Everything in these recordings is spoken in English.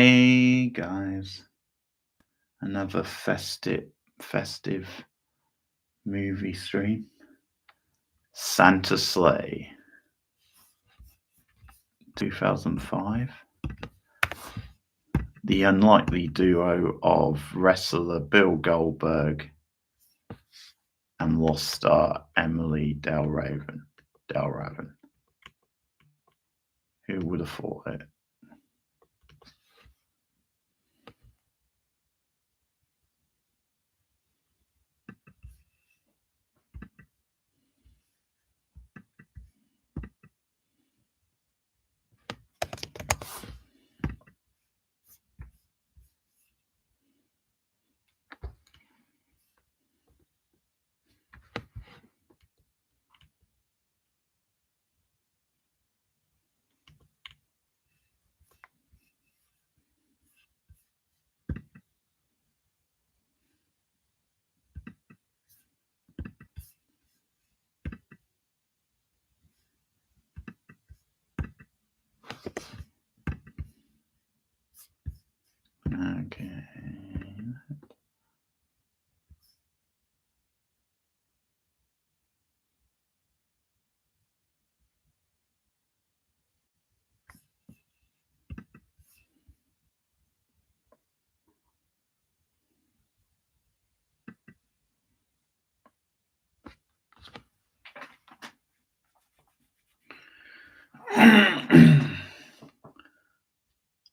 Hey guys, another festive movie stream. Santa Sleigh, 2005. The unlikely duo of wrestler Bill Goldberg and lost star Emilie de Ravin. Who would have thought it? Okay.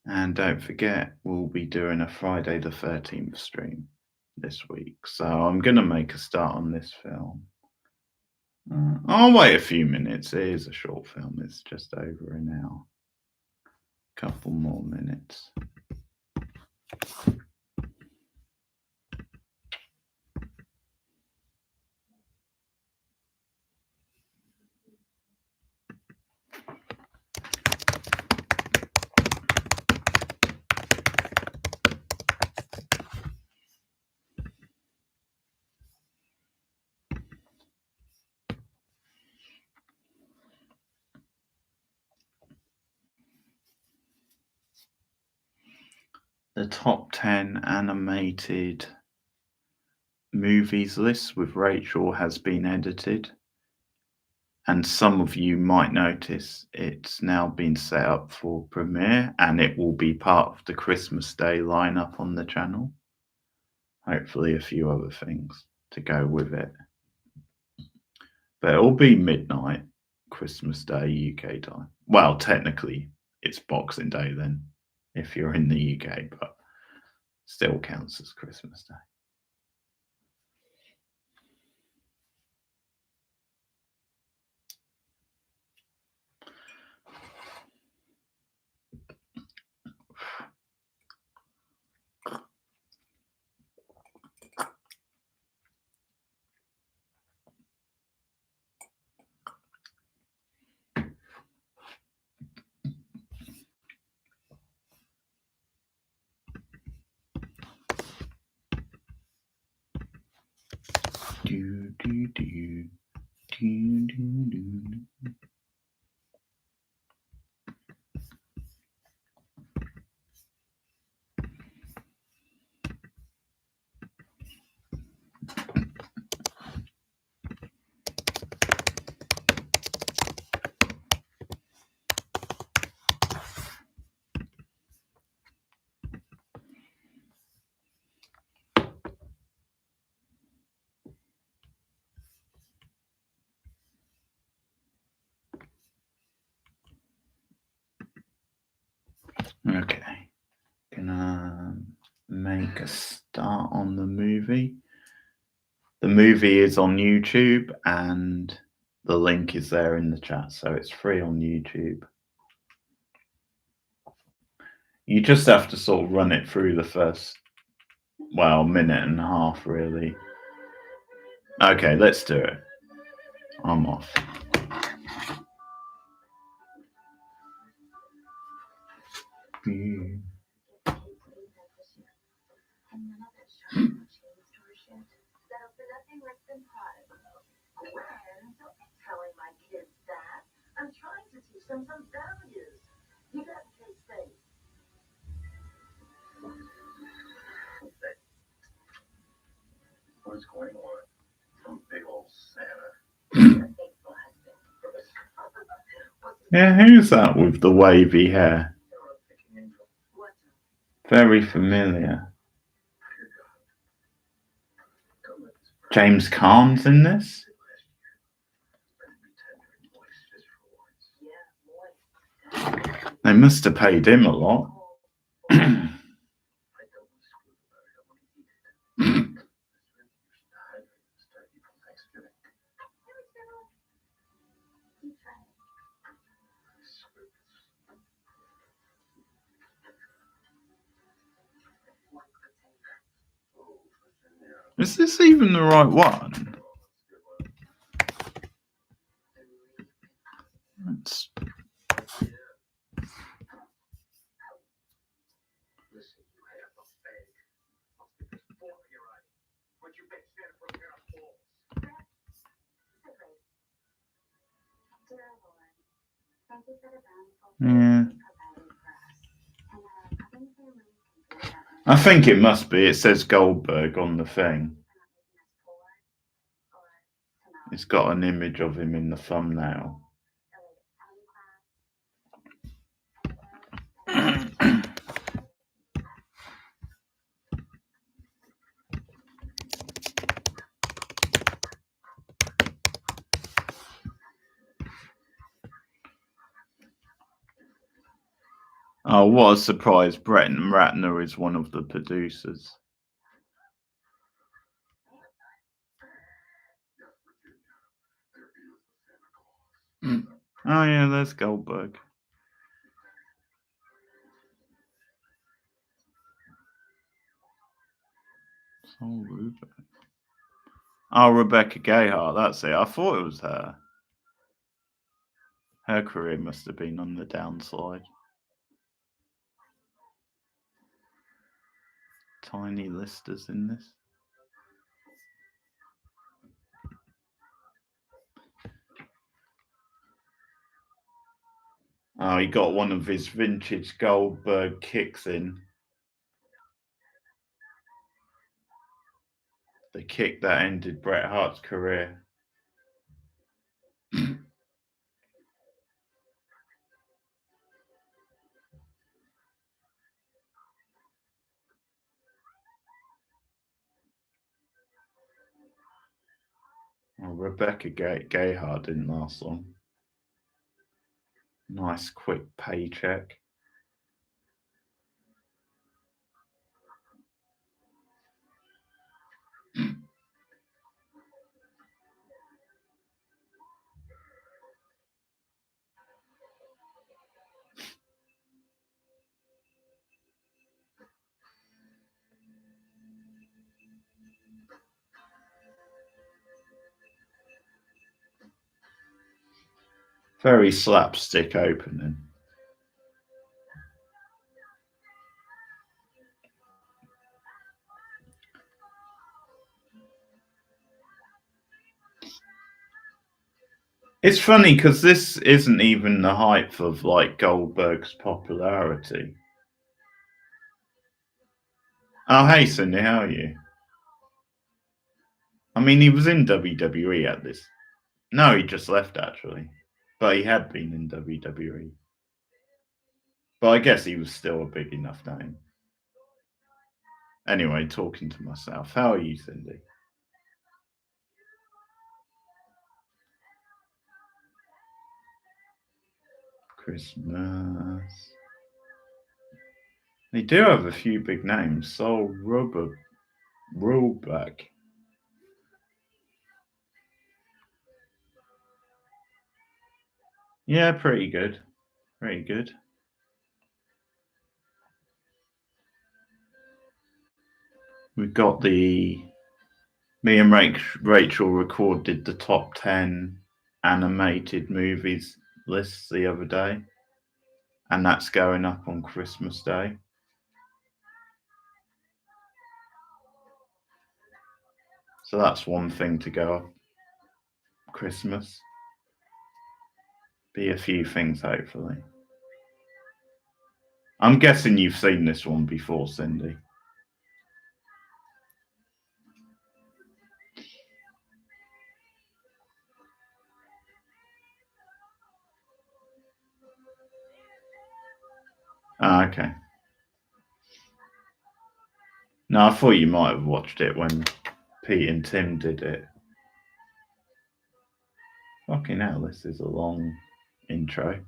And don't forget, we'll be doing a Friday the 13th stream this week. So I'm going to make a start on this film. I'll wait a few minutes. It is a short film. It's just over an hour. Couple more minutes. The top 10 animated movies list with Rachel has been edited. And some of you might notice it's now been set up for premiere and it will be part of the Christmas Day lineup on the channel. Hopefully a few other things to go with it. But it'll be midnight, Christmas Day, UK time. Well, technically it's Boxing Day then, if you're in the UK, but still counts as Christmas Day. Do, do, do, do, do, do. Okay, gonna make a start on the movie. The movie is on YouTube and the link is there in the chat, so it's free on YouTube. You just have to sort of run it through the first, well, minute and a half, really. Okay, let's do it. I'm off. I'm trying to teach them some values. You gotta stay safe. Yeah, who's that with the wavy hair? Very familiar. James Caan's in this? They must have paid him a lot. Is this even the right one? It's... Yeah. I think it must be. It says Goldberg on the thing. It's got an image of him in the thumbnail. Oh, what a surprise. Brett Ratner is one of the producers. Oh, yeah, there's Goldberg. Oh, Rebecca Gayheart, that's it. I thought it was her. Her career must have been on the downside. Tiny Lister's in this. Oh, he got one of his vintage Goldberg kicks in. The kick that ended Bret Hart's career. Oh, Rebecca Gayheart didn't last long. Nice quick paycheck. Very slapstick opening. It's funny because this isn't even the height of like Goldberg's popularity. Oh, hey Cindy, how are you? I mean, he was in WWE at this. No, he just left actually, but he had been in WWE. But I guess he was still a big enough name. Anyway, talking to myself. How are you, Cindy? Christmas. They do have a few big names. Sol Ruhlbeck. Yeah, pretty good. Pretty good. We've got me and Rachel recorded the top 10 animated movies lists the other day, and that's going up on Christmas Day. So that's one thing to go up. Christmas. Be a few things, hopefully. I'm guessing you've seen this one before, Cindy. Ah, okay. No, I thought you might have watched it when Pete and Tim did it. Fucking hell, this is a long intro.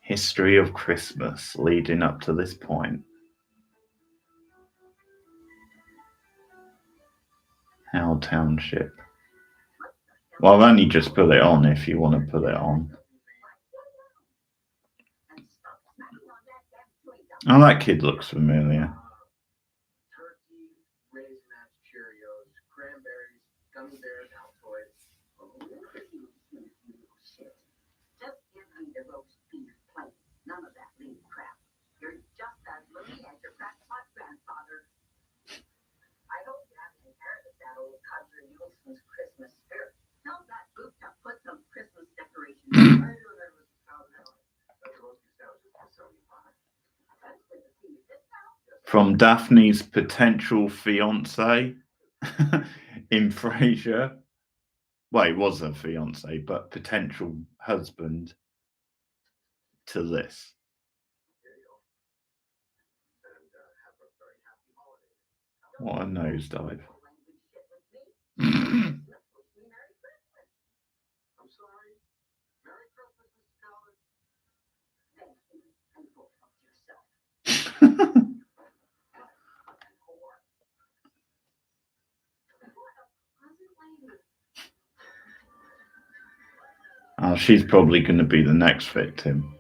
History of Christmas leading up to this point. How Township. Well, I've only just put it on if you want to put it on. Oh, that kid looks familiar. From Daphne's potential fiance in Frasier. Well, he was a fiance, but potential husband to this. What a nosedive. Oh, she's probably going to be the next victim.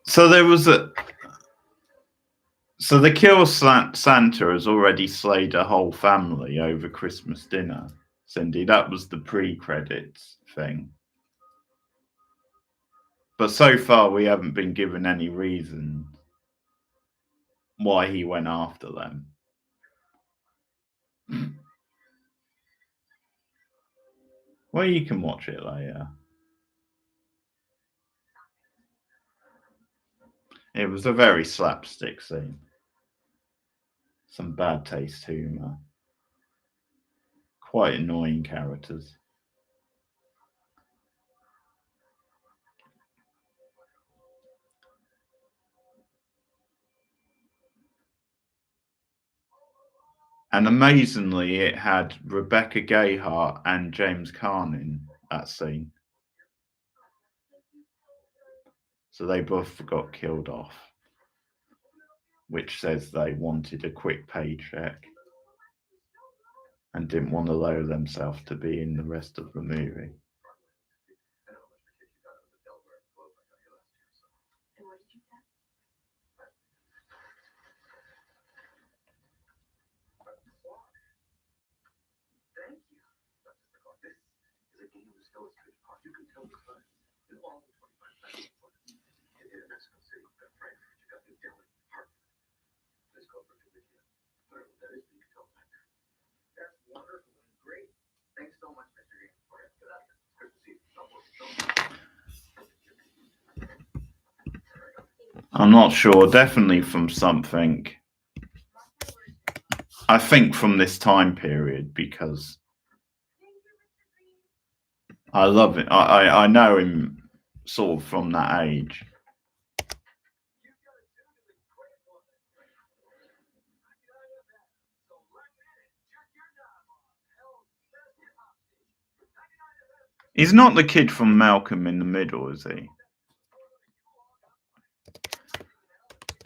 So there was a. So the kill Santa has already slayed a whole family over Christmas dinner. Cindy, that was the pre-credits thing. But so far, we haven't been given any reason why he went after them. Well, you can watch it later. It was a very slapstick scene. Some bad taste humour. Quite annoying characters. And amazingly, it had Rebecca Gayheart and James Caan in that scene. So they both got killed off, which says they wanted a quick paycheck and didn't want to lower themselves to be in the rest of the movie. I'm not sure, definitely from something. I think from this time period because I love it. I know him sort of from that age. He's not the kid from Malcolm in the Middle, is he?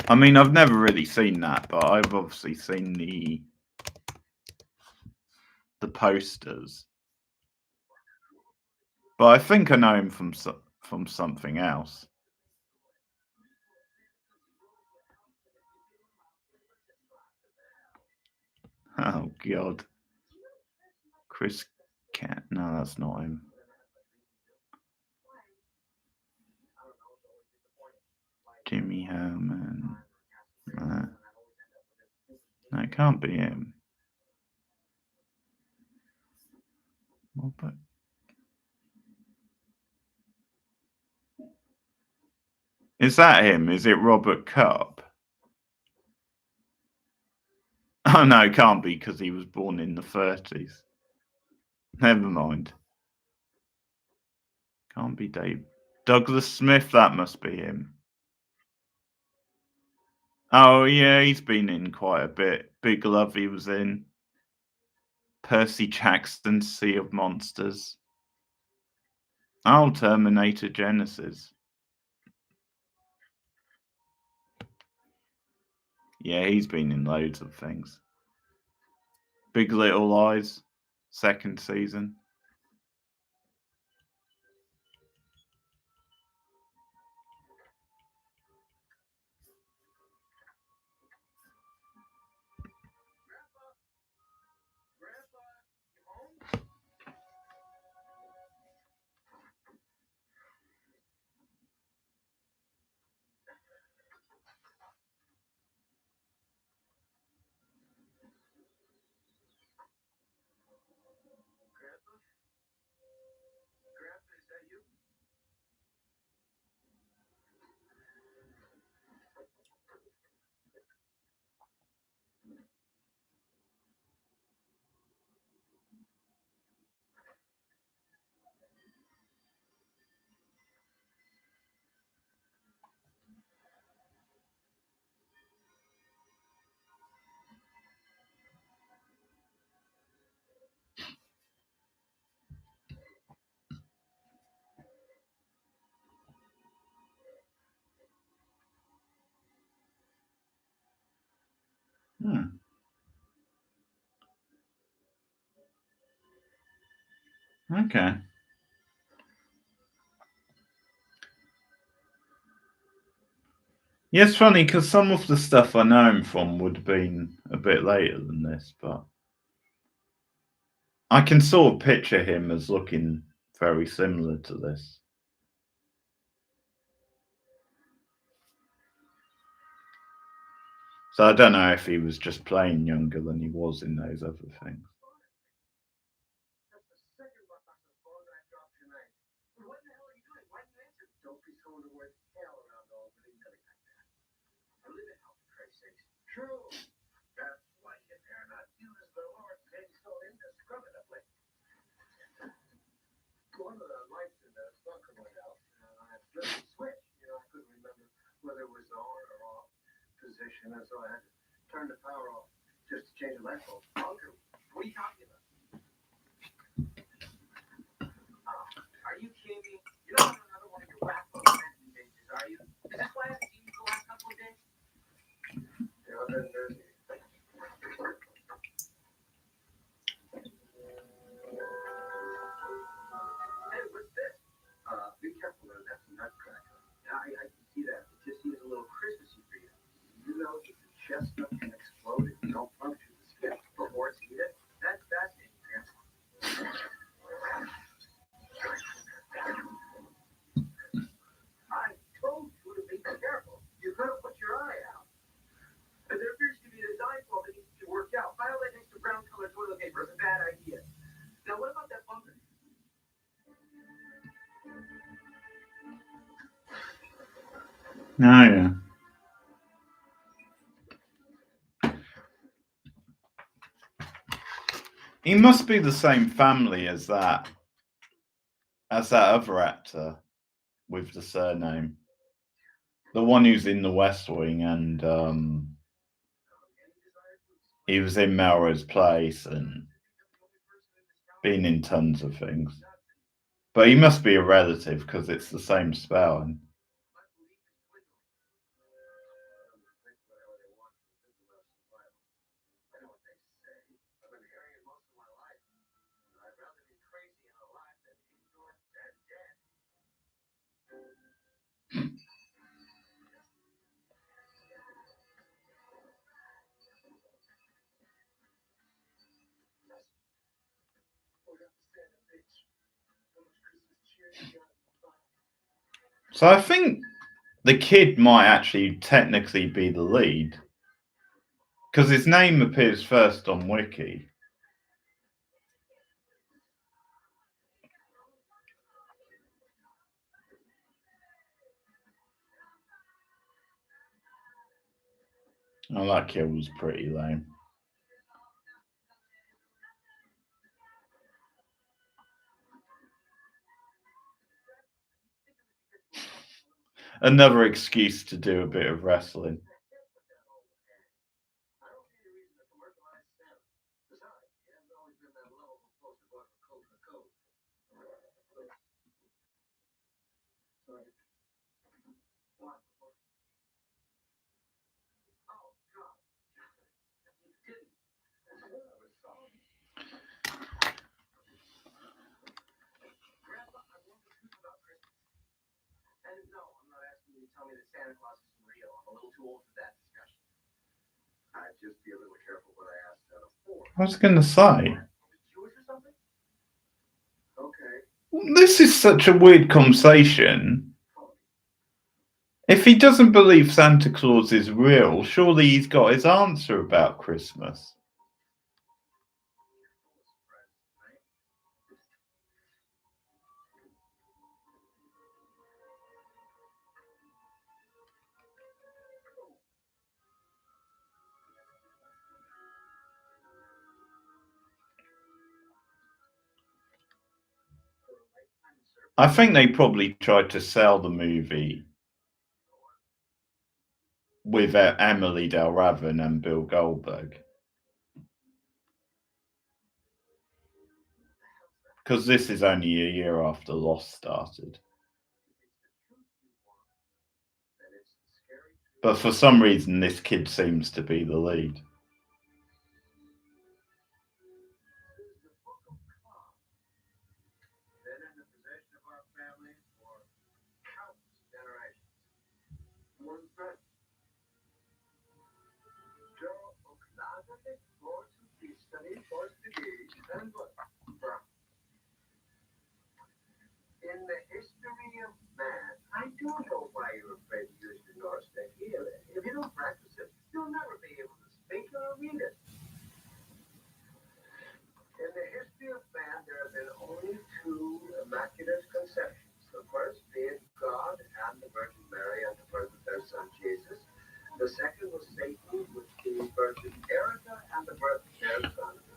I mean, I've never really seen that, but I've obviously seen the posters. But I think I know him from something else. Oh God, Chris Cat. No, that's not him. Jimmy Herman. No, it can't be him. Well, but Is that him? Is it Robert Cup? Oh no, it can't be because he was born in the 30s. Never mind. Can't be Dave. Douglas Smith, that must be him. Oh yeah, he's been in quite a bit. Big Love he was in. Percy Jackson's Sea of Monsters. Oh, Terminator Genesis. Yeah, he's been in loads of things. Big Little Lies, second season. Hmm. Okay. Yeah, it's funny because some of the stuff I know him from would have been a bit later than this, but I can sort of picture him as looking very similar to this. So I don't know if he was just playing younger than he was in those other things. Oh yeah. He must be the same family as that other actor with the surname. The one who's in the West Wing and he was in Melrose Place and been in tons of things. But he must be a relative because it's the same spelling. So I think the kid might actually technically be the lead because his name appears first on Wiki. Oh, that kill was pretty lame. Another excuse to do a bit of wrestling. I was going to say, this is such a weird conversation. If he doesn't believe Santa Claus is real, surely he's got his answer about Christmas. I think they probably tried to sell the movie with Emilie de Ravin and Bill Goldberg. Because this is only a year after Lost started. But for some reason, this kid seems to be the lead.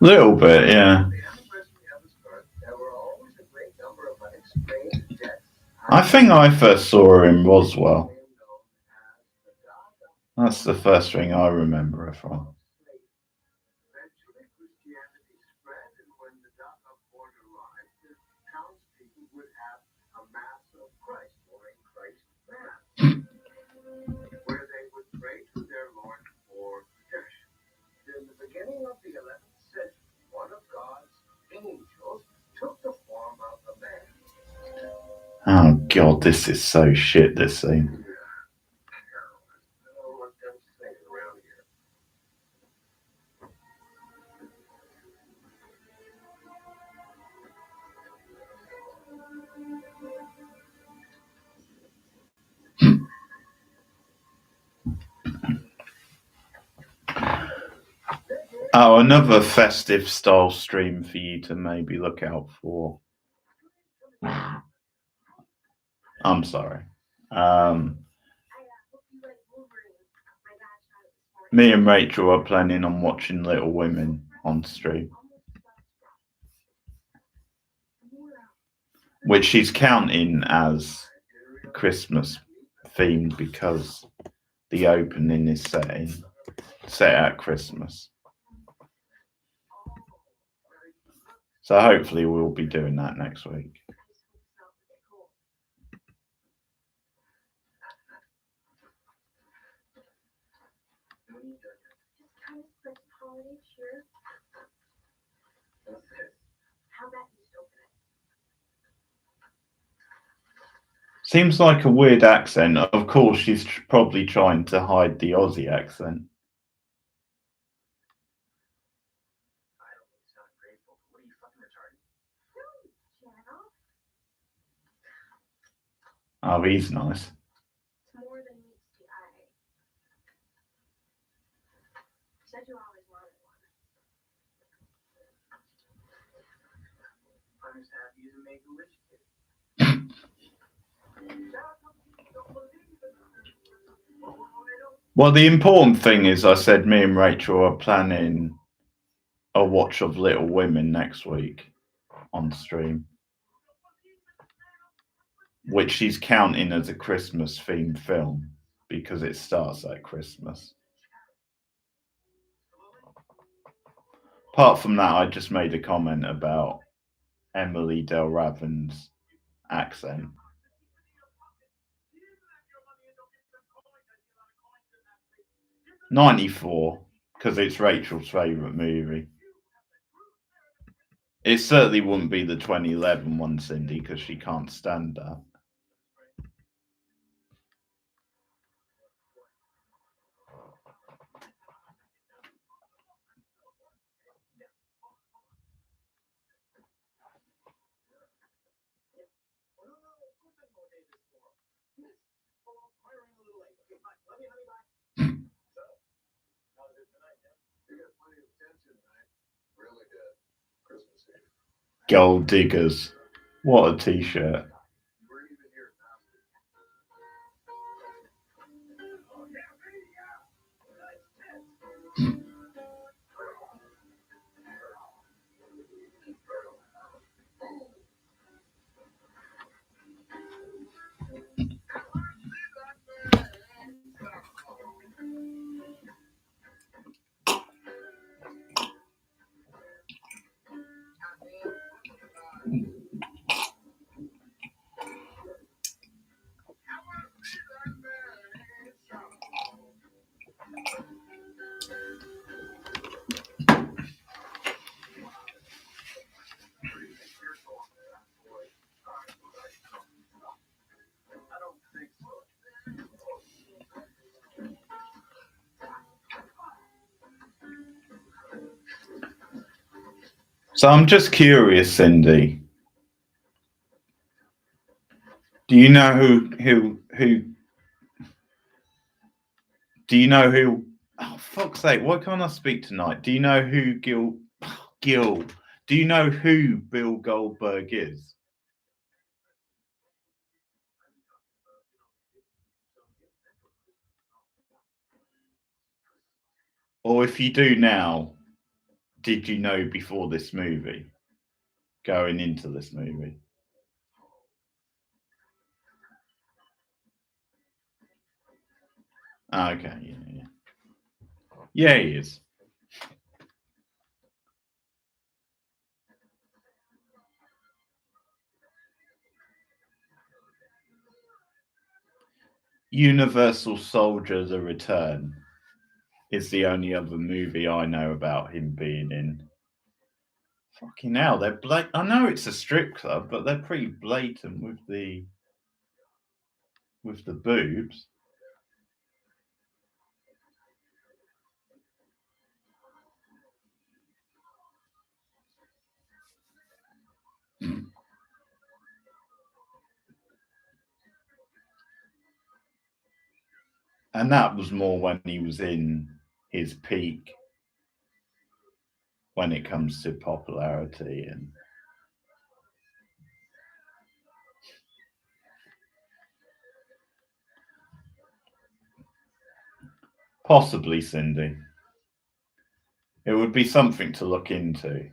Little bit, yeah. I think I first saw her in Roswell. That's the first thing I remember her from. Oh god, this is so shit, this scene. Oh, another festive style stream for you to maybe look out for. I'm sorry. Me and Rachel are planning on watching Little Women on stream, which she's counting as Christmas themed because the opening is set at Christmas. So hopefully we'll be doing that next week. Seems like a weird accent. Of course, she's probably trying to hide the Aussie accent. Oh, he's nice. Well, the important thing is, I said me and Rachel are planning a watch of Little Women next week on stream, which she's counting as a Christmas themed film because it starts at Christmas. Apart from that, I just made a comment about Emilie de Ravin's accent. 94, because it's Rachel's favourite movie. It certainly wouldn't be the 2011 one, Cindy, because she can't stand that. Gold Diggers. What a t-shirt. So I'm just curious, Cindy. Do you know who do you know who oh fuck's sake, why can't I speak tonight? Do you know who Gil do you know who Bill Goldberg is? Or if you do now, did you know before this movie? Going into this movie? Okay, yeah. Yeah, he is. Universal Soldier: The Return is the only other movie I know about him being in. Fucking hell, they're I know it's a strip club, but they're pretty blatant with the boobs. And that was more when he was in his peak when it comes to popularity and possibly Cindy. It would be something to look into.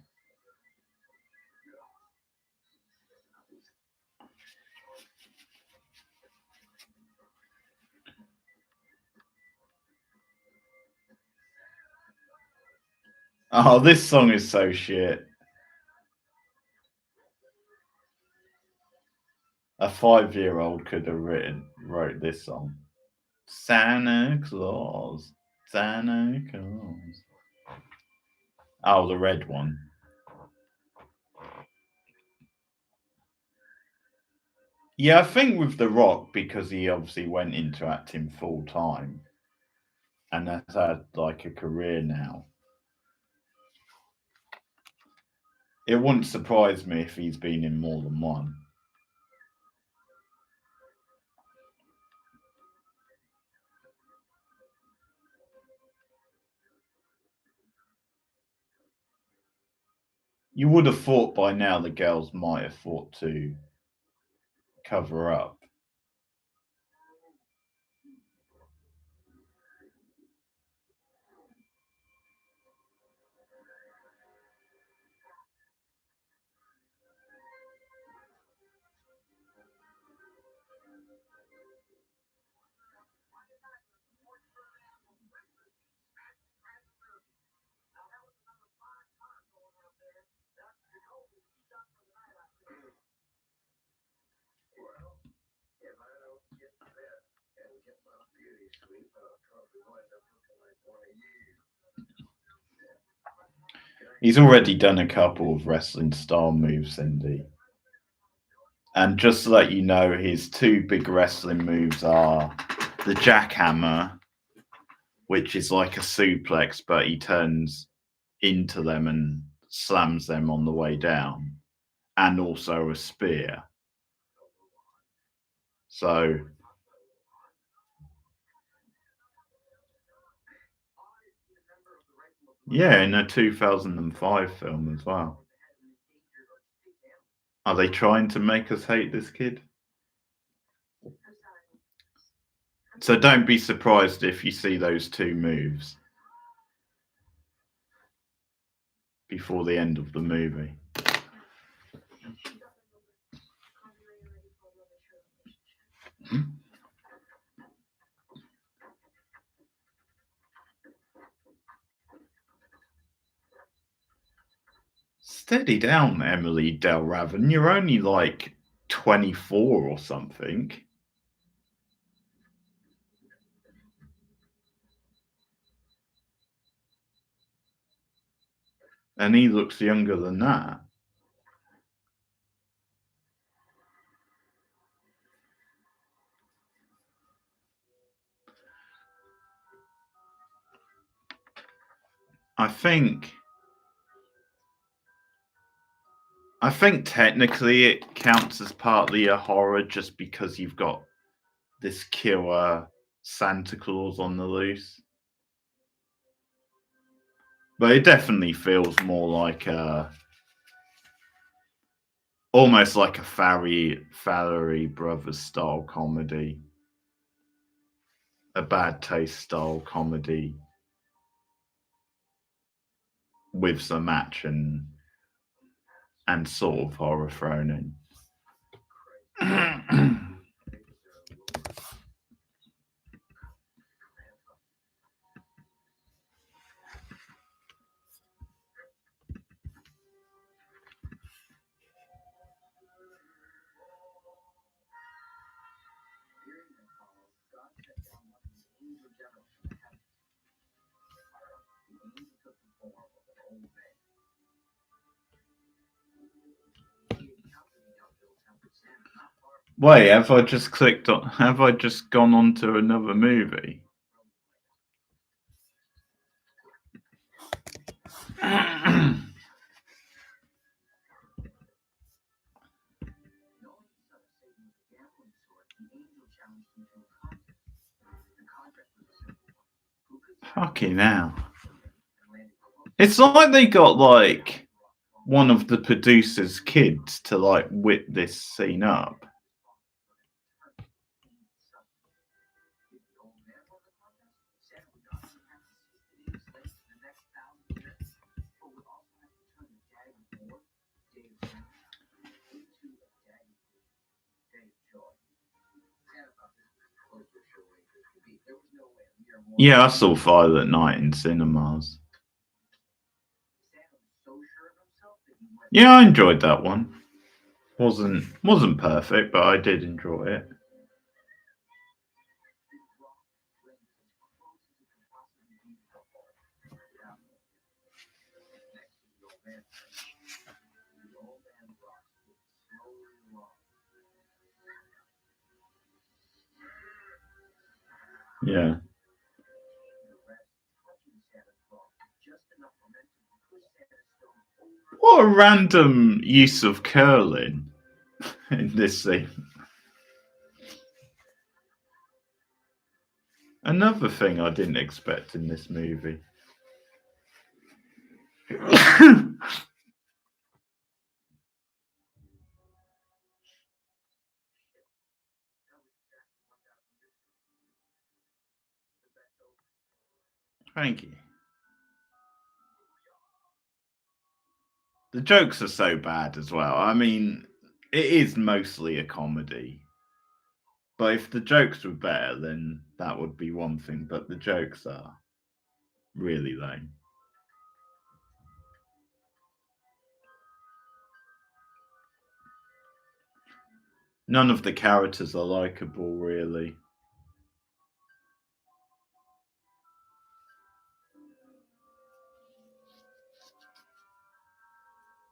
Oh, this song is so shit. A 5-year-old could have wrote this song. Santa Claus, Santa Claus. Oh, the red one. Yeah, I think with The Rock, because he obviously went into acting full time and has had like a career now. It wouldn't surprise me if he's been in more than one. You would have thought by now the girls might have thought to cover up. He's already done a couple of wrestling style moves, Cindy. And just to let you know, his two big wrestling moves are the jackhammer, which is like a suplex, but he turns into them and slams them on the way down, and also a spear. So, yeah, in a 2005 film as well. Are they trying to make us hate this kid? So don't be surprised if you see those two moves before the end of the movie. Steady down, Emilie de Ravin. You're only like 24 or something. And he looks younger than that. I think technically it counts as partly a horror just because you've got this killer Santa Claus on the loose. But it definitely feels more like almost like a Farrelly Brothers style comedy, a Bad Taste style comedy with some action and sort of horror thrown in. Wait, have I just clicked on? Have I just gone on to another movie? Fucking hell! It's like they got like one of the producer's kids to like whip this scene up. Yeah, I saw Violet Night in cinemas. Yeah, I enjoyed that one. Wasn't perfect, but I did enjoy it. Yeah. What a random use of curling in this scene. Another thing I didn't expect in this movie. Thank you. The jokes are so bad as well. I mean, it is mostly a comedy, But if the jokes were better, then that would be one thing. But the jokes are really lame. None of the characters are likable, really.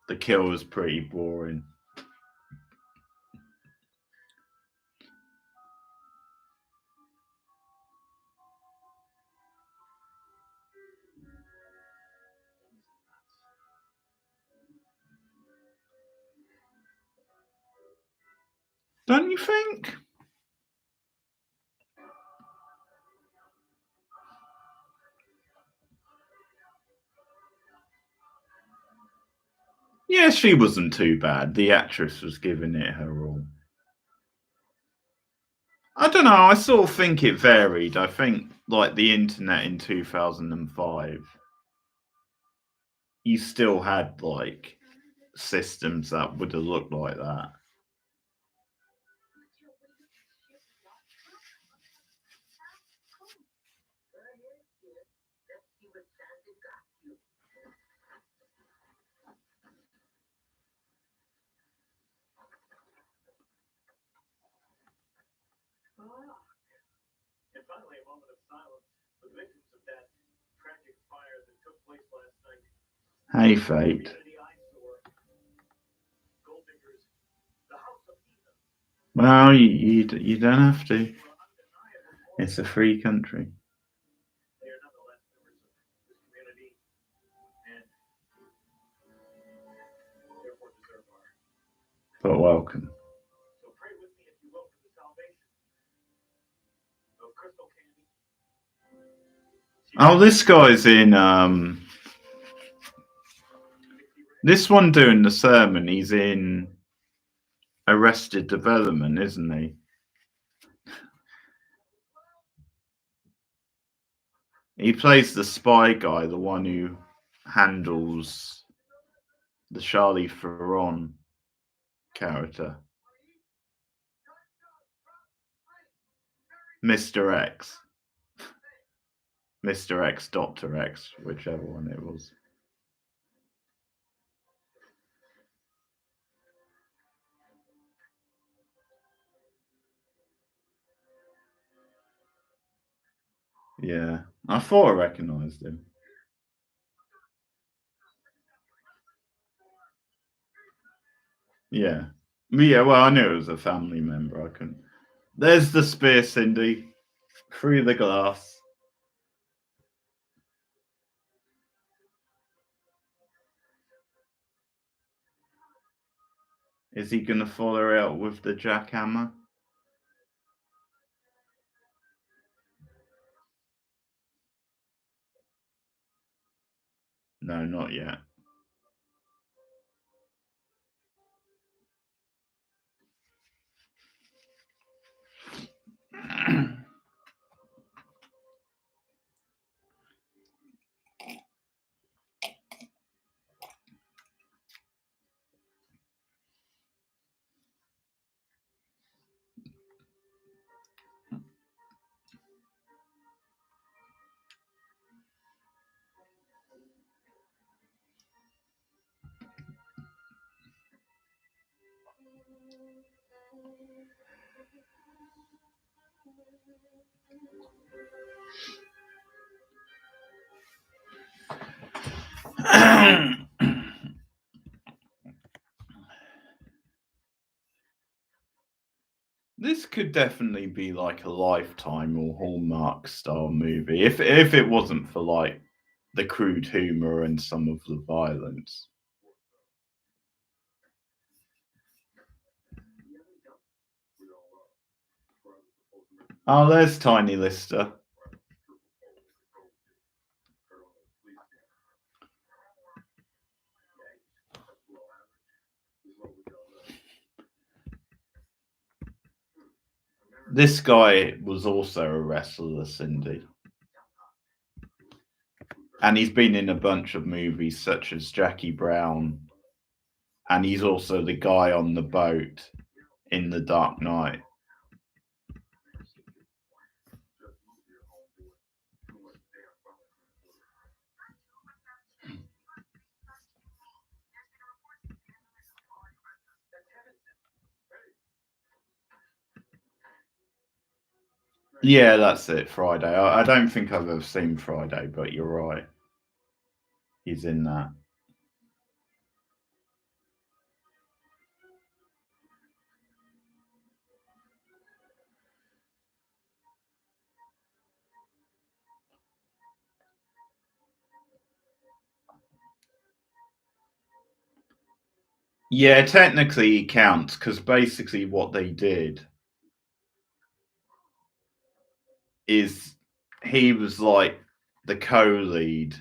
The kill was pretty boring. Don't you think? Yeah, she wasn't too bad. The actress was giving it her all. I don't know. I sort of think it varied. I think, like the internet in 2005, you still had like systems that would have looked like that. Hey, fate. Well, you don't have to. It's a free country. But welcome. Oh, this guy's in this one doing the sermon. He's in Arrested Development, isn't he? He plays the spy guy, the one who handles the Charlie Theron character. Mr. X. Mr. X, Dr. X, whichever one it was. Yeah, I thought I recognised him. Yeah. Yeah, well, I knew it was a family member. I couldn't. There's the spear, Cindy. Through the glass. Is he going to follow her out with the jackhammer? No, not yet. This could definitely be like a Lifetime or Hallmark style movie if it wasn't for like the crude humor and some of the violence. Oh, there's Tiny Lister. This guy was also a wrestler, Cindy. And he's been in a bunch of movies such as Jackie Brown. And he's also the guy on the boat in The Dark Knight. Yeah, that's it. Friday. I don't think I've ever seen Friday, but you're right. He's in that. Yeah, technically he counts because basically what they did is he was like the co-lead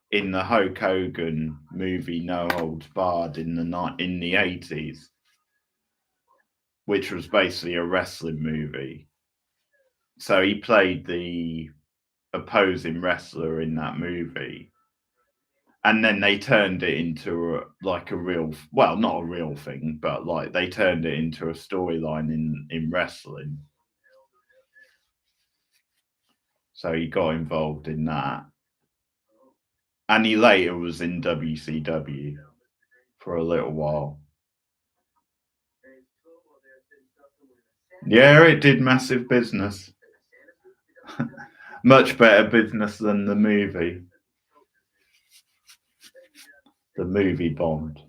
in the Hulk Hogan movie No Holds Barred in the 80s, which was basically a wrestling movie. So he played the opposing wrestler in that movie. And then they turned it into like a real, well, not a real thing, but like they turned it into a storyline in wrestling. So he got involved in that. And he later was in WCW for a little while. Yeah, it did massive business. Much better business than the movie. The movie bombed.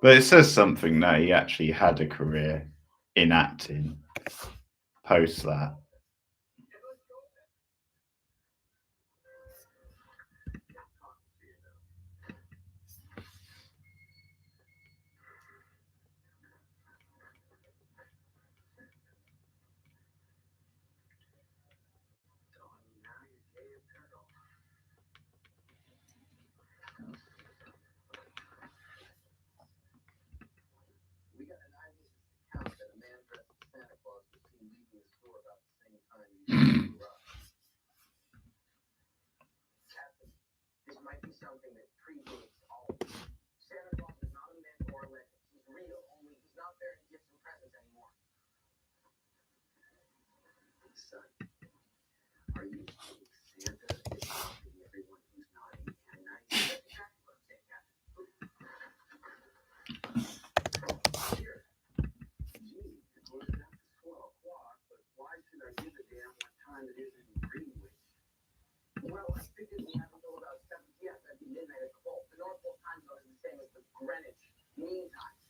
But it says something that he actually had a career in acting post that.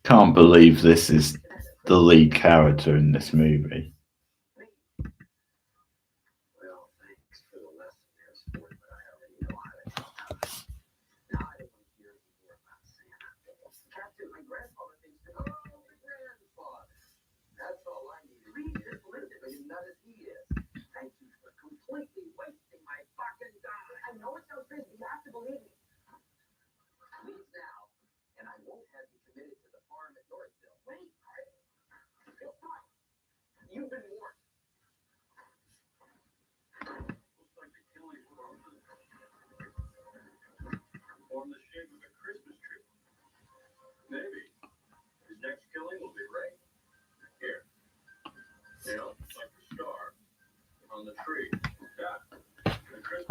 Can't believe this is the lead character in this movie.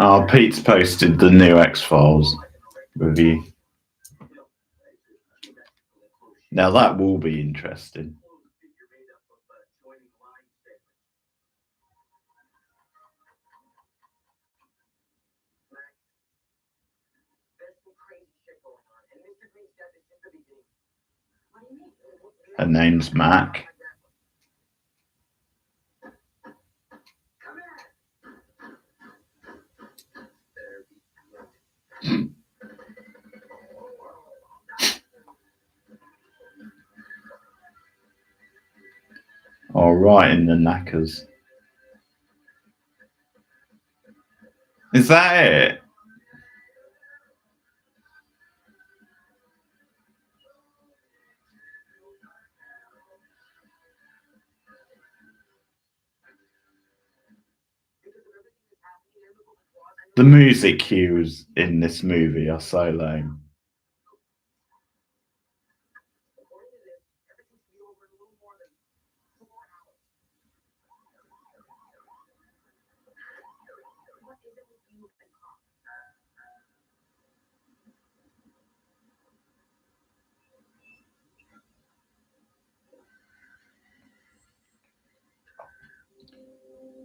Oh, Pete's posted the new X-Files review. Now that will be interesting. Her name's Mac. All right, in the knackers. Is that it? The music cues in this movie are so lame.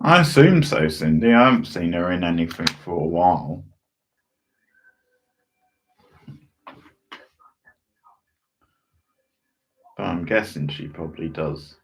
I assume so, Cindy. I haven't seen her in anything for a while. But I'm guessing she probably does.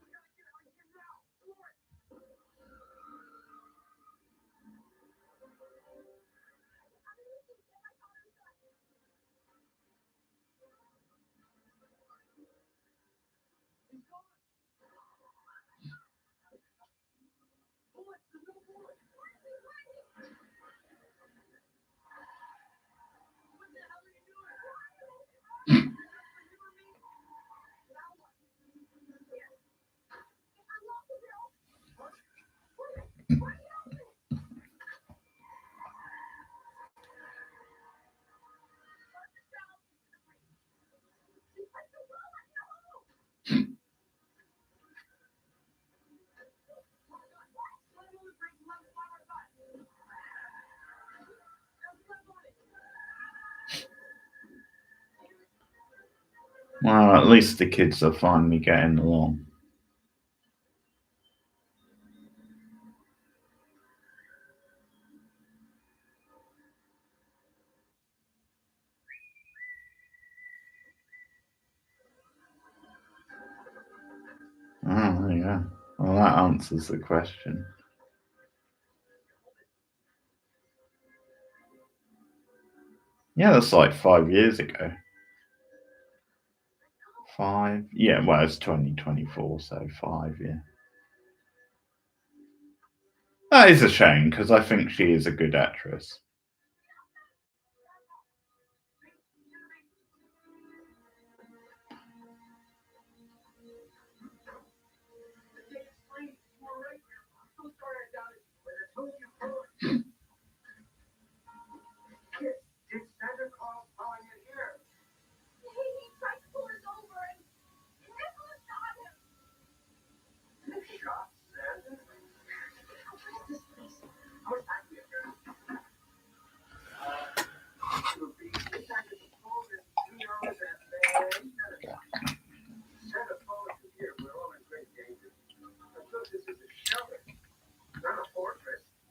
Well, at least the kids are finally getting along. Oh, yeah. Well, that answers the question. Yeah, that's like 5 years ago. 5? Yeah, well, it's 2024, so 5, yeah. That is a shame, because I think she is a good actress.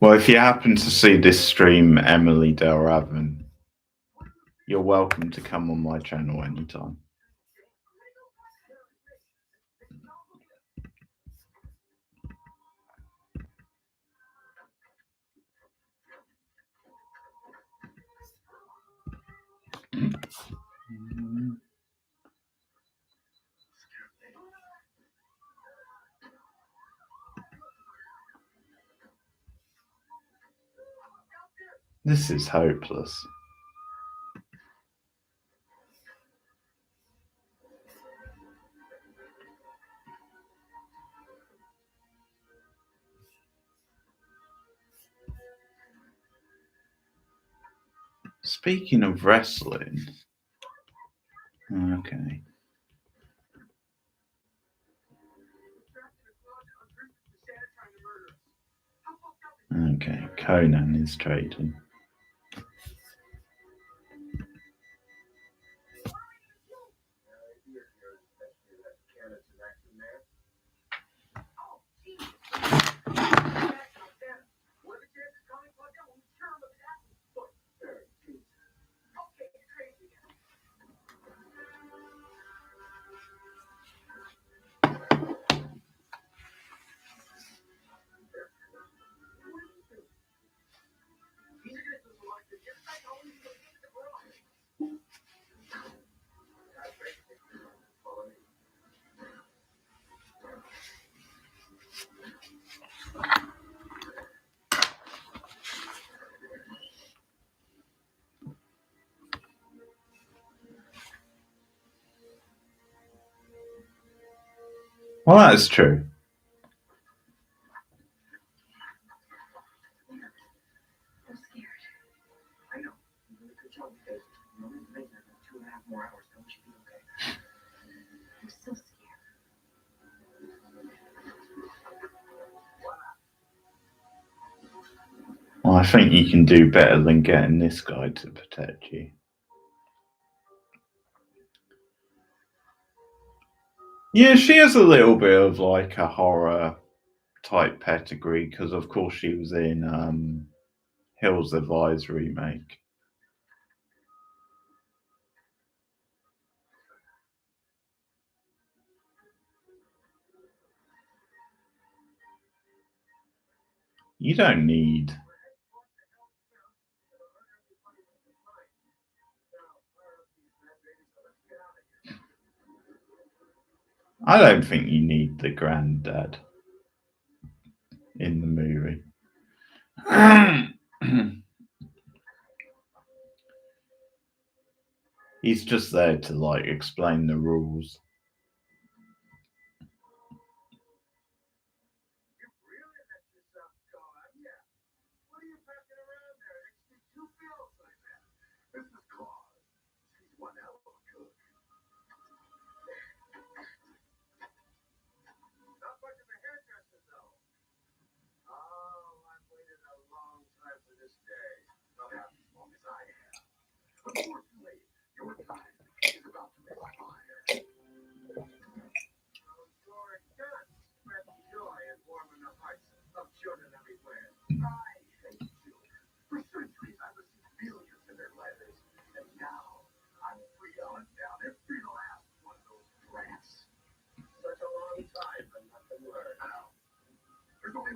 Well, if you happen to see this stream, Emilie de Ravin, you're welcome to come on my channel anytime. This is hopeless. Speaking of wrestling, okay. Okay, Conan is trading. Well, that is true. Well, I think you can do better than getting this guy to protect you. Yeah, she has a little bit of like a horror type pedigree because, of course, she was in Hill's Advice remake. You don't need. I don't think you need the granddad in the movie. He's just there to like explain the rules.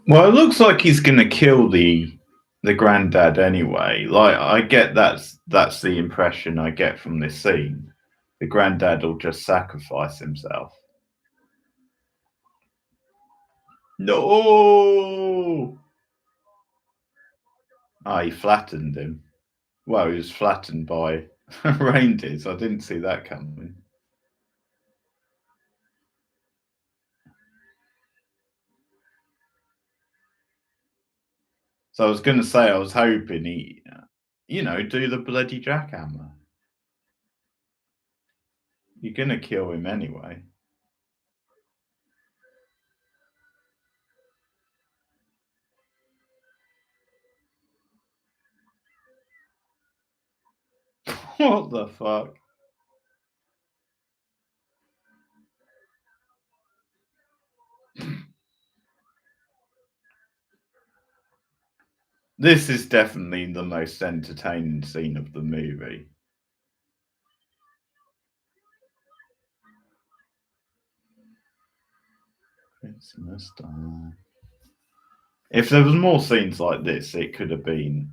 Well, it looks like he's gonna kill the granddad anyway. Like I get that's the impression I get from this scene. The granddad will just sacrifice himself. No. Ah, he flattened him. Well, he was flattened by reindeers. I didn't see that coming. So I was going to say, I was hoping he, do the bloody jackhammer. You're going to kill him anyway. What the fuck? This is definitely the most entertaining scene of the movie. Christmas time. If there was more scenes like this, it could have been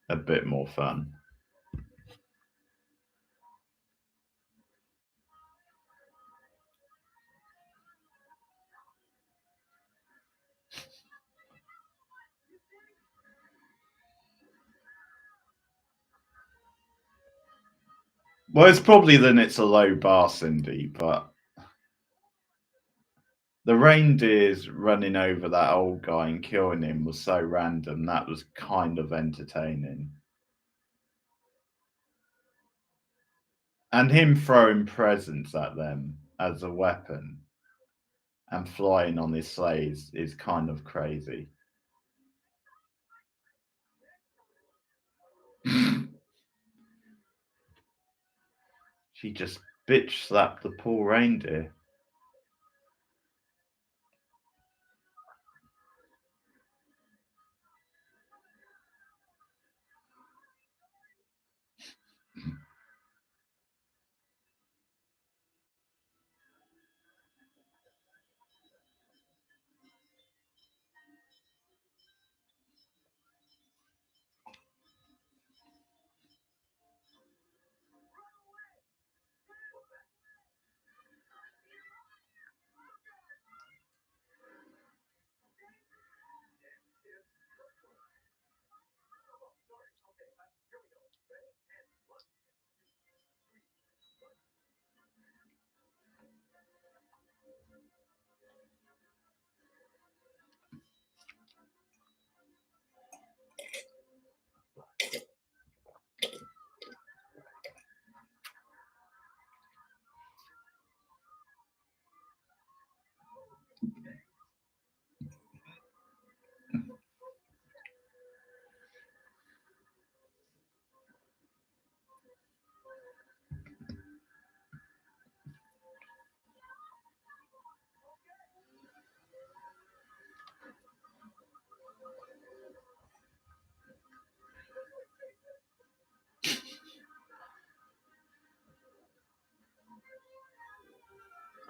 a bit more fun. Well, it's probably then it's a low bar, Cindy, but the reindeers running over that old guy and killing him was so random. That was kind of entertaining. And him throwing presents at them as a weapon and flying on his sleigh is kind of crazy. She just bitch slapped the poor reindeer.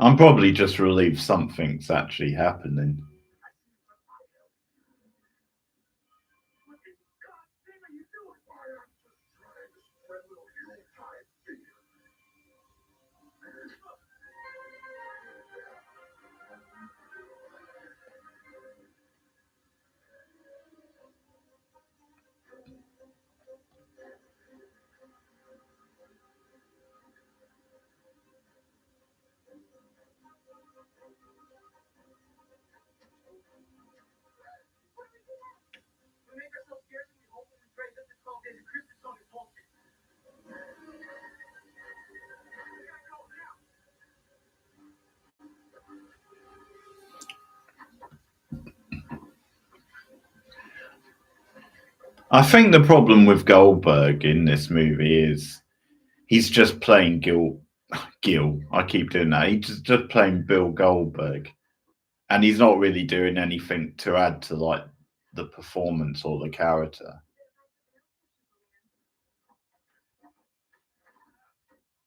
I'm probably just relieved something's actually happening. I think the problem with Goldberg in this movie is he's just playing Gil. I keep doing that. He's just playing Bill Goldberg, and he's not really doing anything to add to like the performance or the character.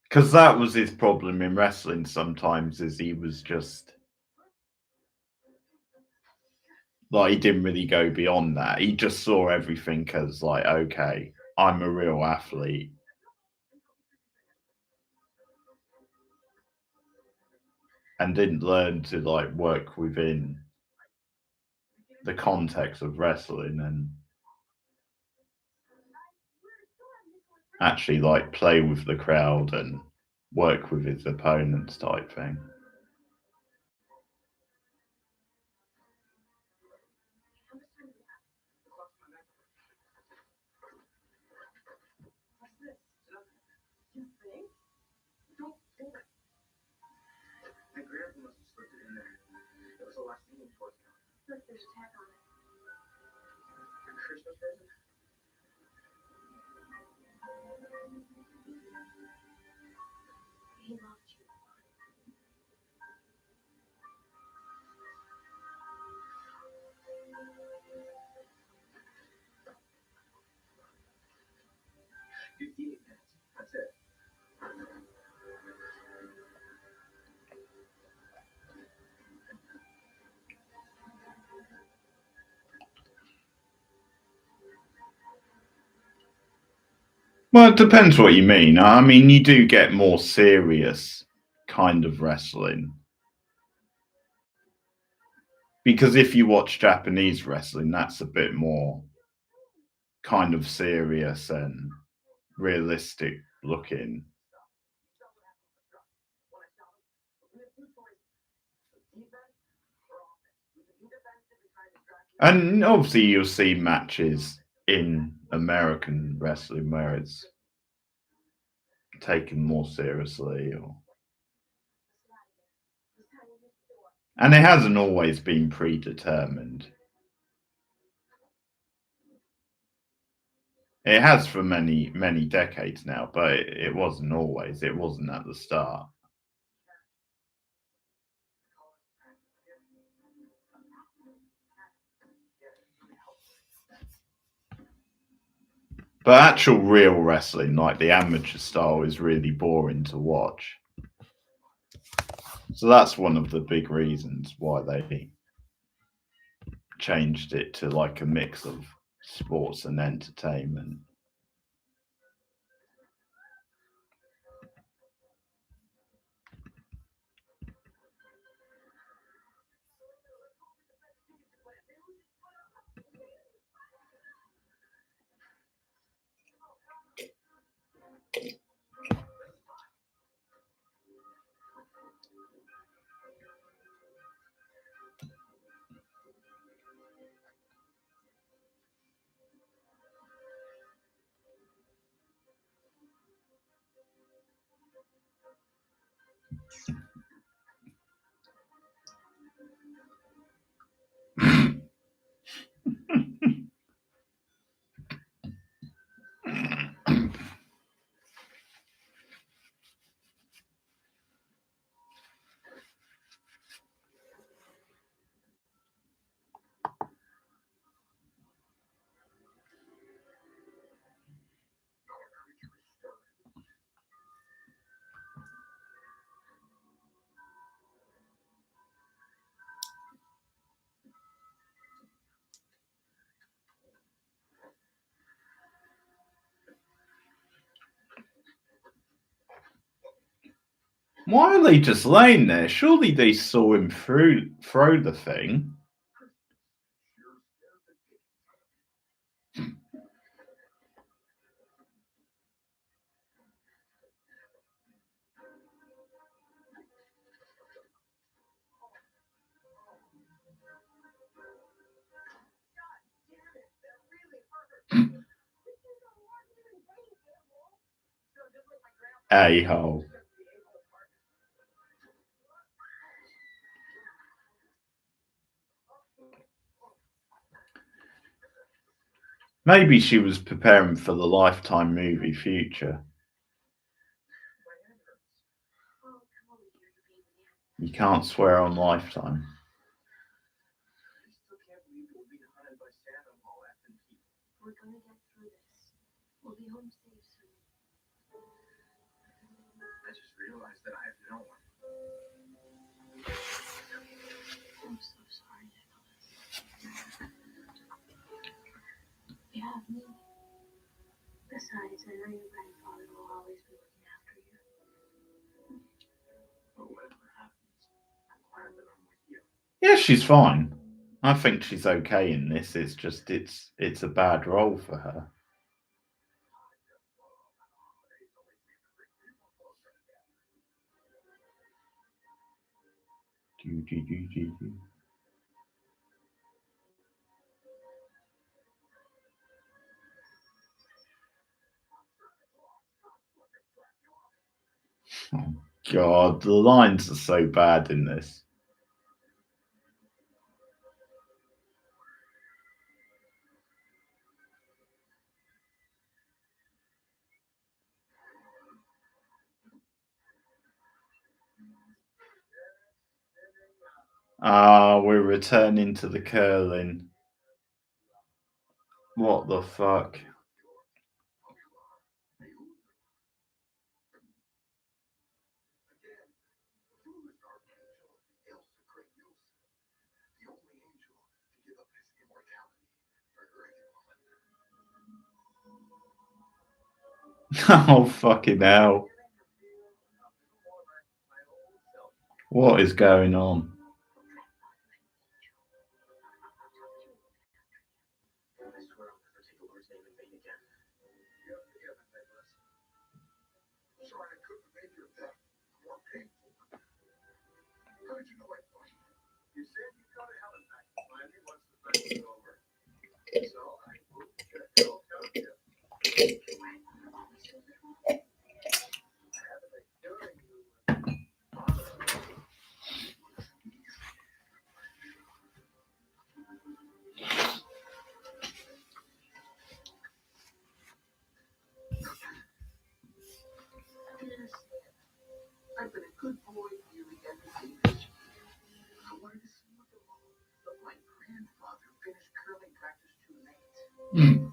Because that was his problem in wrestling. Sometimes is he was just like he didn't really go beyond that. He just saw everything as like, okay, I'm a real athlete, and didn't learn to like work within the context of wrestling and actually like play with the crowd and work with his opponents type thing. Well, it depends what you mean. I mean, you do get more serious kind of wrestling. Because if you watch Japanese wrestling, that's a bit more kind of serious and realistic looking. And obviously, you'll see matches in American wrestling where it's taken more seriously, and it hasn't always been predetermined. It has for many decades now, but it wasn't always. It wasn't at the start. But actual real wrestling, like the amateur style, is really boring to watch. So that's one of the big reasons why they changed it to like a mix of sports and entertainment. Why are they just laying there? Surely they saw him throw the thing. A-hole. Maybe she was preparing for the Lifetime movie future. You can't swear on Lifetime. Yeah, she's fine. I think she's okay in this. It's just it's a bad role for her. Oh God, the lines are so bad in this. Ah, we're returning to the curling. What the fuck? Oh fucking hell. What is going on? Mm.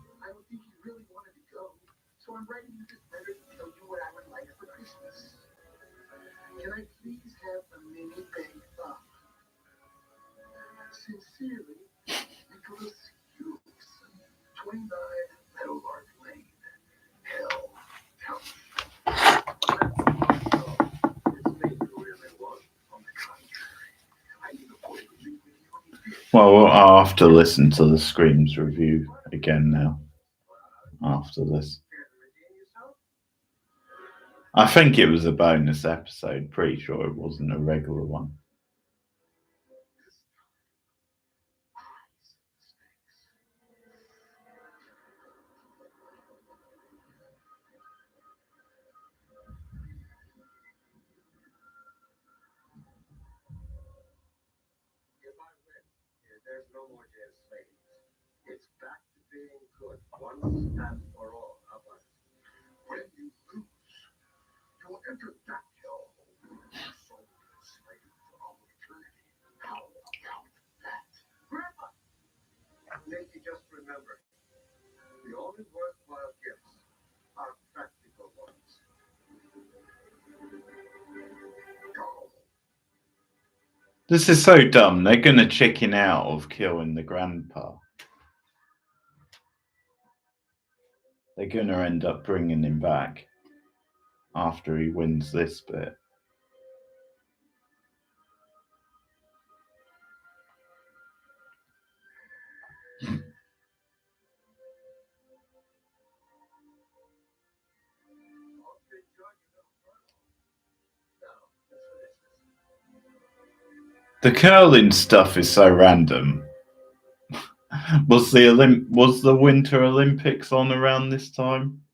Well, I'll have to listen to the Screams review again now after this. I think it was a bonus episode. Pretty sure it wasn't a regular one. This is so dumb. They're gonna chicken out of killing the grandpa. They're gonna end up bringing him back after he wins this bit. The curling stuff is so random. Was the Winter Olympics on around this time?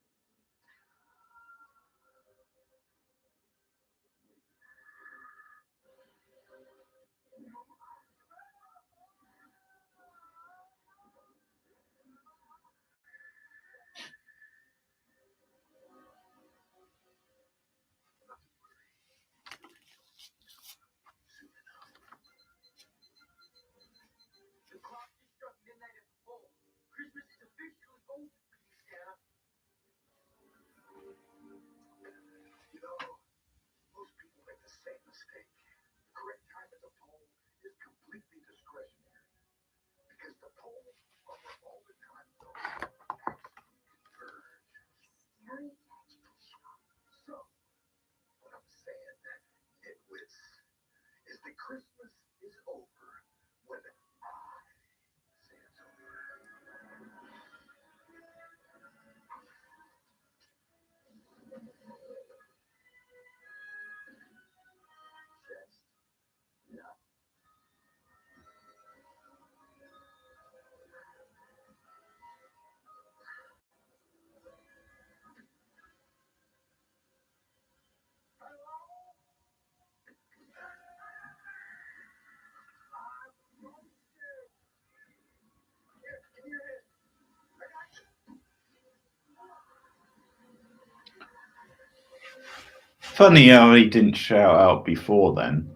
Funny how he didn't shout out before then.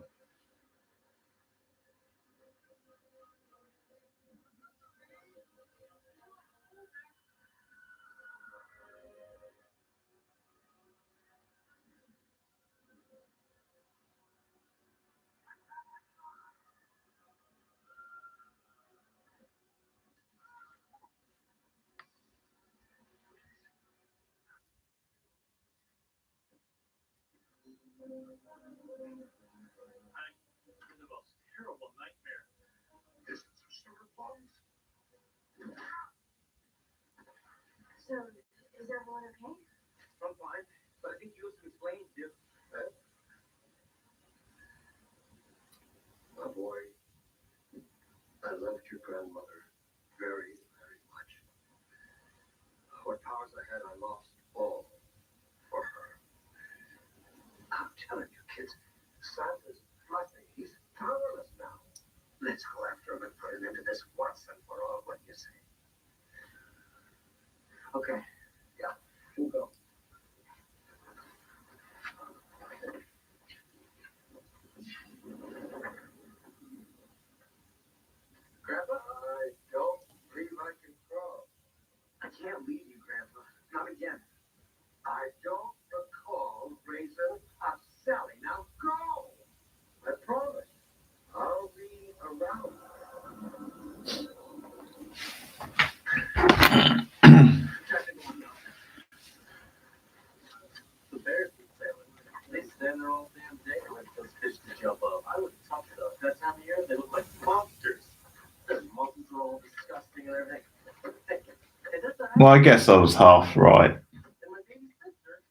So, is everyone okay? I'm fine, but I think you have to explain to oh boy, I loved your grandmother very, very much. What powers I had, I lost all for her. I'm telling you, kids, Santa's nothing. He's powerless now. Let's go after him and put an end to this once and for all. What do you say? Okay. Yeah, we'll go. Grandpa, I don't believe I can crawl. I can't leave you, Grandpa. Not again. I don't recall raising a Sally. Now go. I promise. I'll be around. The bears keep failing. They stand there all damn day to let those fish to jump up. I would tough though. That time of year, they look like monsters. Their muzzles are all disgusting and everything. Hey, that's a Well, I guess I was half right. and my baby sister.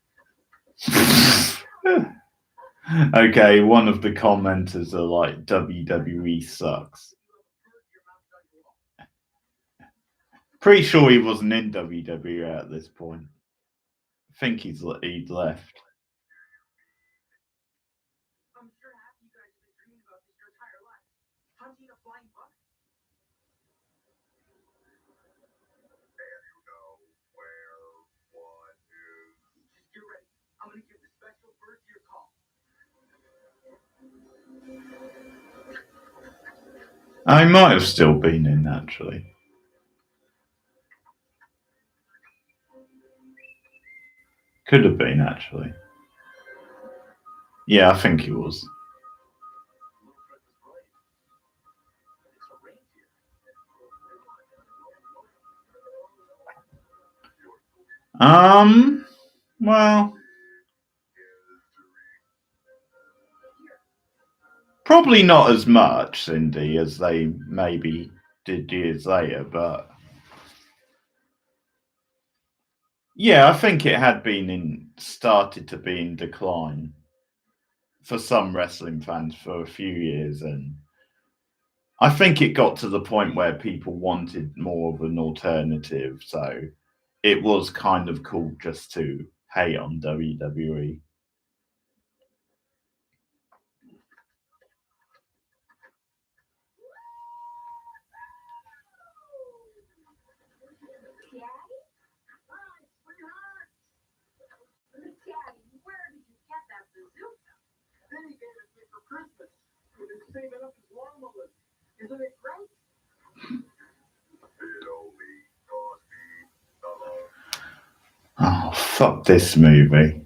Okay, one of the commenters are like, WWE sucks. Pretty sure he wasn't in WWE at this point. I think he'd left. I'm sure half you guys have been dreaming about this your entire life. Hunting a flying buck? Just get ready. I'm gonna give the special bird your call. I might have still been in, actually. Could have been, actually. Yeah, I think he was. Well, probably not as much, Cindy, as they maybe did years later, but Yeah, I think it had started to be in decline for some wrestling fans for a few years, and I think it got to the point where people wanted more of an alternative, so it was kind of cool just to hate on WWE. Then he gave it to me for Christmas. We've been saving up his lawnmower. Isn't it great? It'll be Oh, fuck this movie.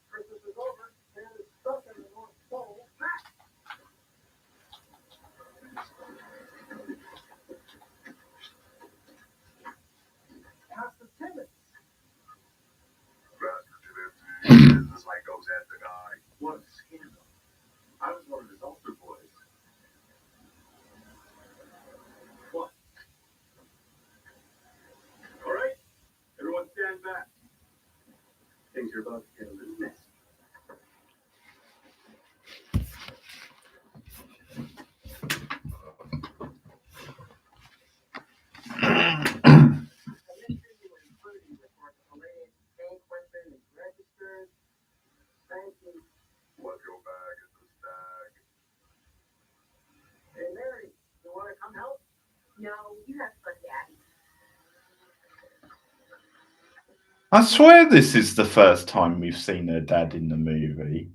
Christmas is over. Santa's stuck in the North Pole. Pastor Timmons. Business like goes at the guy. What a scandal. I was one of his altar boys. What? All right. Everyone stand back. Things are about to get a little messy. Thank you. What your bag is a stag. Hey, Mary, you want to come help? No, you have fun, Daddy. I swear this is the first time we've seen her dad in the movie.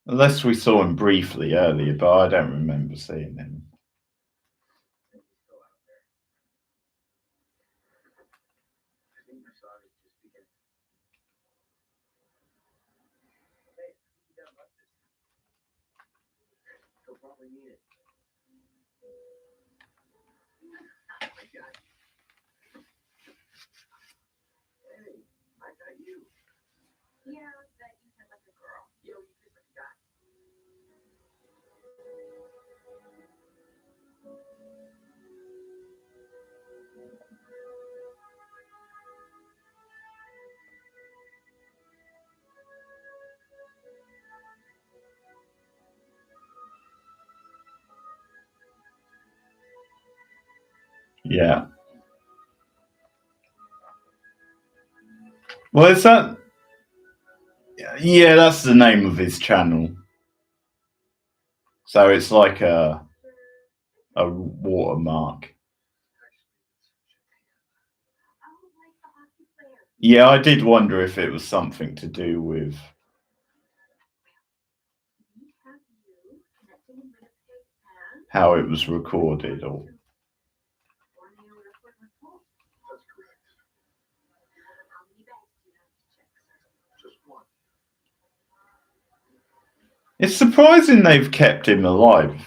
Unless we saw him briefly earlier, but I don't remember seeing him. He'll probably need it. Hey, I got you. Yeah, but you sound like a girl. Yo, you just like a guy. Yeah. Well, is that? Yeah, that's the name of his channel. So it's like a watermark. Yeah, I did wonder if it was something to do with how it was recorded or. That's correct. Just one. It's surprising they've kept him alive.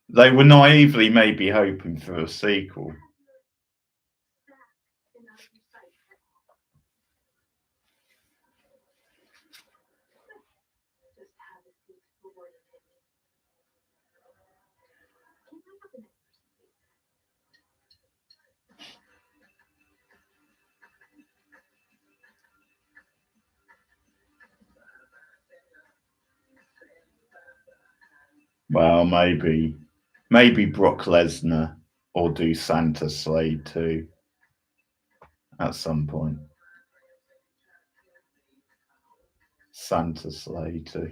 They were naively maybe hoping for a sequel. Well, maybe Brock Lesnar or do Santa Slade too at some point. Santa Slade too.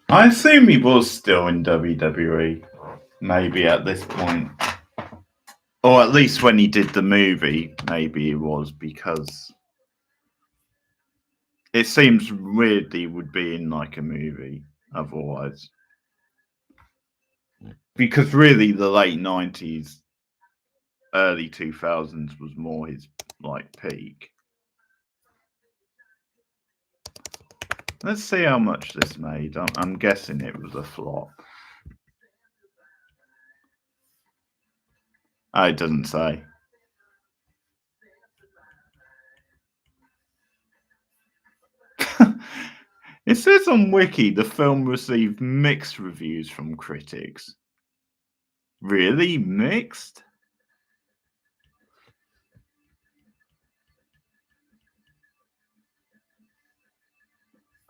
I assume he was still in WWE, maybe at this point. Or at least when he did the movie, maybe he was, because it seems weird he would be in like a movie otherwise. Because really the late 90s, early 2000s was more his like peak. Let's see how much this made. I'm guessing it was a flop. Oh, it doesn't say. It says on Wiki the film received mixed reviews from critics. Really? Mixed?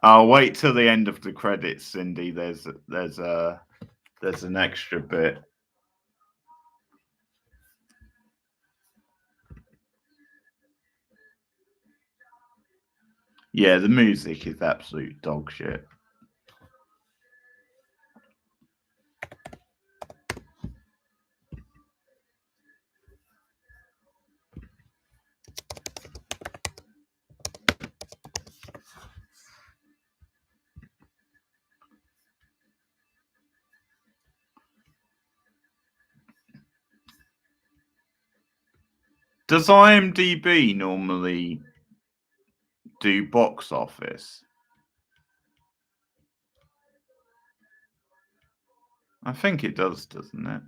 I'll wait till the end of the credits, Cindy. There's an extra bit. Yeah, the music is absolute dog shit. Does IMDb normally do box office? I think it does, doesn't it?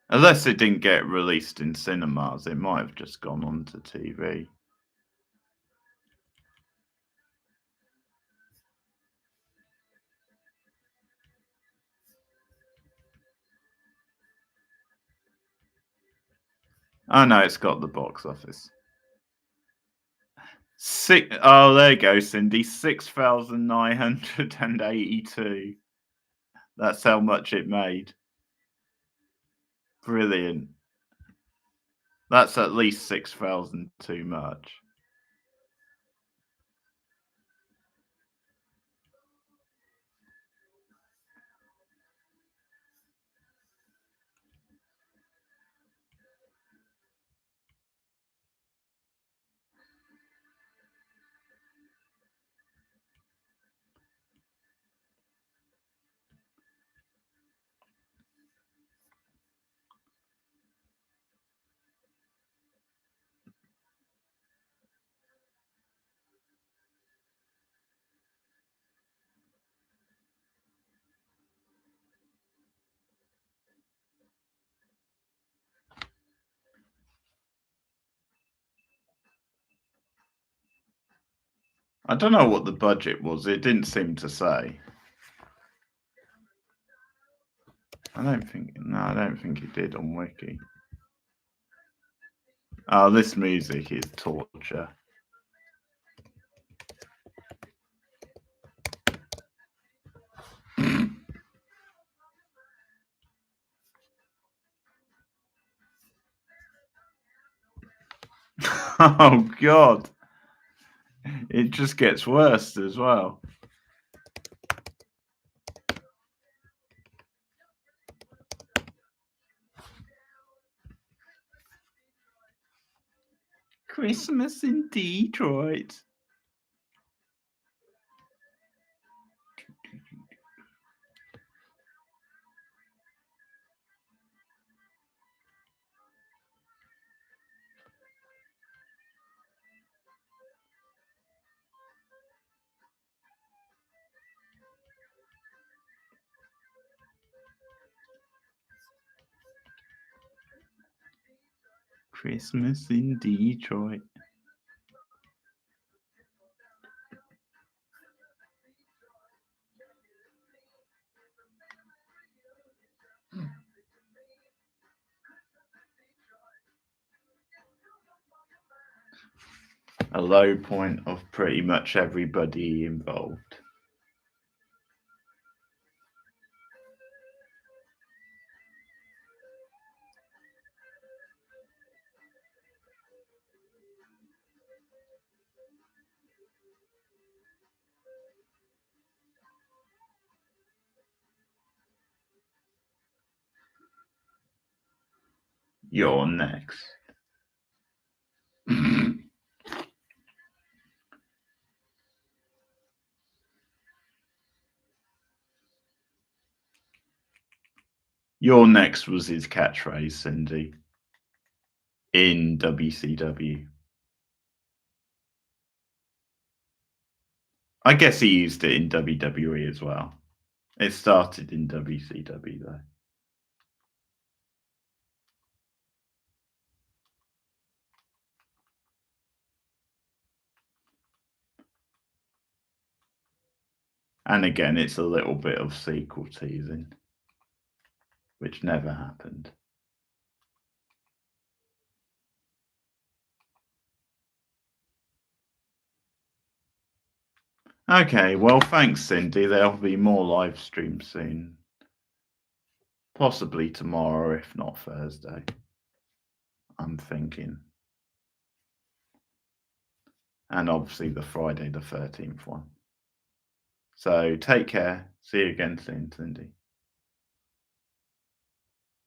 Unless it didn't get released in cinemas, it might have just gone onto TV. Oh no, it's got the box office. Oh, there you go, Cindy. 6,982. That's how much it made. Brilliant. That's at least 6,000 too much. I don't know what the budget was. It didn't seem to say. I don't think it did on Wiki. Oh, this music is torture. Oh God. It just gets worse as well. Christmas in Detroit. Christmas in Detroit. A low point of pretty much everybody involved. You're next. Your next was his catchphrase, Cindy, in WCW. I guess he used it in WWE as well. It started in WCW, though. And again, it's a little bit of sequel teasing, which never happened. Okay, well, thanks, Cindy. There'll be more live streams soon. Possibly tomorrow, if not Thursday. I'm thinking. And obviously the Friday the 13th one. So take care. See you again soon, Cindy.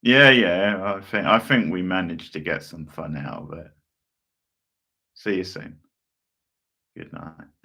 Yeah. I think we managed to get some fun out of it. See you soon. Good night.